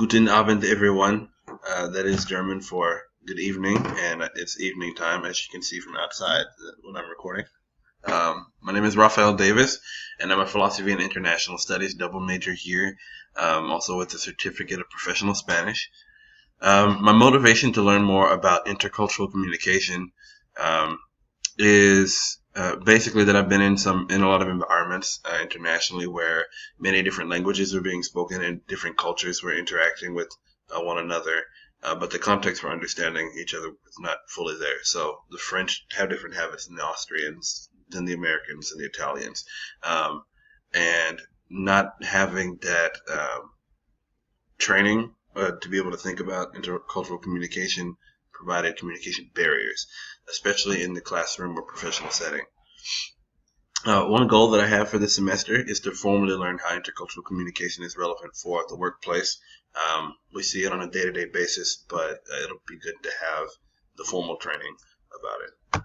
Guten Abend, everyone. That is German for good evening, and it's evening time, as you can see from outside when I'm recording. My name is Rafael Davis, and I'm a philosophy and international studies double major here, also with a certificate of professional Spanish. My motivation to learn more about intercultural communication um, is basically that I've been in a lot of environments internationally where many different languages are being spoken and different cultures were interacting with one another, but the context for understanding each other was not fully there. So the French have different habits than the Austrians, than the Americans, and the Italians, and not having that training to be able to think about intercultural communication provided communication barriers, especially in the classroom or professional setting. One goal that I have for this semester is to formally learn how intercultural communication is relevant for the workplace. We see it on a day-to-day basis, but it'll be good to have the formal training about it.